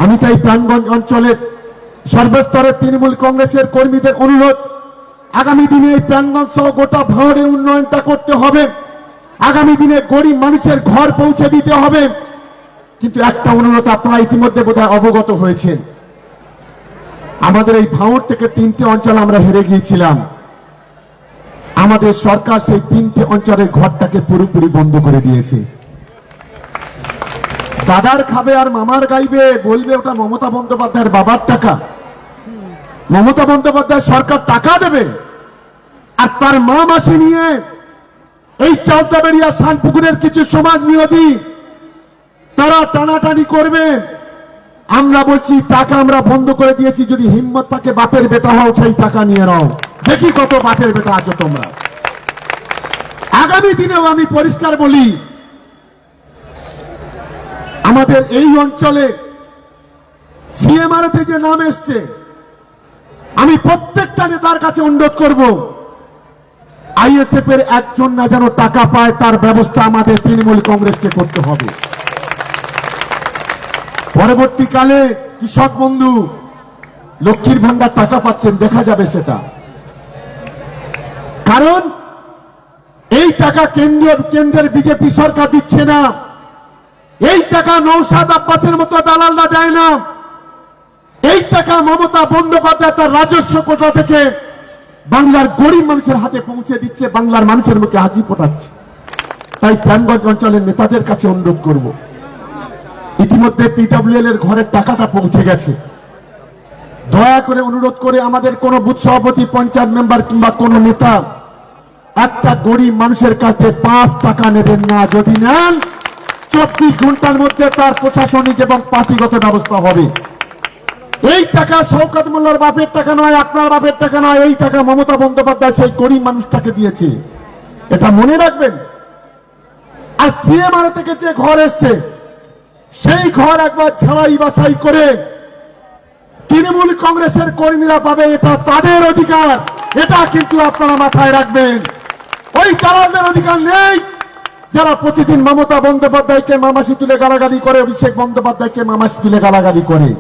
আমি তাই প্রাণগঞ্জ অঞ্চলের সর্বস্তরের তৃণমূল কংগ্রেসের কর্মীদের অনুরোধ, আগামী দিনে এই প্রাণগঞ্জ সহ গোটা ভাঙড়ের উন্নয়নটা করতে হবে। আগামী দিনে গরিব মানুষের ঘর পৌঁছে দিতে হবে। কিন্তু একটা অনুরোধ, আপনারা ইতিমধ্যে বোধহয় অবগত হয়েছেন, আমাদের এই ভাঙড় থেকে 3টে অঞ্চল আমরা হেরে গিয়েছিলাম। আমাদের সরকার সেই 3টে অঞ্চলের ঘরটাকে পুরোপুরি বন্ধ করে দিয়েছে। দাদার খাবে আর মামার গাইবে, বলবে ওটা মমতা বন্দ্যোপাধ্যায়ের বাবার টাকা। মমতা বন্দ্যোপাধ্যায় সরকার টাকা দেবে আর তার মা মাসি নিয়ে এই চালতাবেড়িয়া শানপুকুরের কিছু সমাজ বিরোধী তারা টানাটানি করবে। আমরা বলছি টাকা আমরা বন্ধ করে দিয়েছি, যদি হিম্মত থাকে বাপের বেটা হও, সেই টাকা নিয়ে নাও, দেখি কত বাপের বেটা আছো তোমরা। আগামী দিনেও আমি পরিষ্কার বলি, আমাদের এই অঞ্চলে সিএমআরতে যে নাম এসছে, আমি প্রত্যেকটা নেতার কাছে অনুরোধ করব, আইএসএফ এর একজন না যেন টাকা পায় তার ব্যবস্থা আমাদের তৃণমূল কংগ্রেসকে করতে হবে। পরবর্তীকালে কৃষক বন্ধু, লক্ষ্মীর ভান্ডার টাকা পাচ্ছেন, দেখা যাবে সেটা। কারণ এই টাকা কেন্দ্রের বিজেপি সরকার দিচ্ছে না। এই টাকা নওশাদ আব্বাসের মতো দালালরা দেয় না। এই টাকা মমতা বন্দ্যোপাধ্যায় তার রাজস্ব কোটা থেকে বাংলার গরিব মানুষের হাতে পৌঁছে দিচ্ছে, বাংলার মানুষের মুখে হাসি ফোটাচ্ছে। তাই প্রাণগঞ্জ অঞ্চলের নেতাদের কাছে অনুরোধ করব, ইতিমধ্যে পিডব্লিউএল এর ঘরের টাকাটা পৌঁছে গেছে। দয়া করে অনুরোধ করে আমাদের কোন বুথ সভাপতি, পঞ্চায়েত মেম্বার কিংবা কোন নেতা একটা গরিব মানুষের কাছে 5 টাকা নেবেন না। যদি নেন 24 ঘন্টার মধ্যে তার প্রশাসনিক এবং পার্টিগত ব্যবস্থা হবে। এই টাকা শওকত মোল্লার বাপের টাকা নয়, আপনার বাপের টাকা নয়, এই টাকা মমতা বন্দ্যোপাধ্যায় সেই গরিব মানুষটাকে দিয়েছে, এটা মনে রাখবেন। আর সিএমআর থেকে যে ঘর এসছে, সেই ঘর একবার ছাড়াই বাছাই করে তৃণমূল কংগ্রেসের কর্মীরা পাবে, এটা তাদের অধিকার। এটা কিন্তু আপনারা মাথায় রাখবেন। ওই দালালদের অধিকার নেই যারা প্রতিদিন মমতা বন্দ্যোপাধ্যায়কে মামাসি তুলে গালাগালি করে, অভিষেক বন্দ্যোপাধ্যায়কে মামাসি তুলে গালাগালি করে।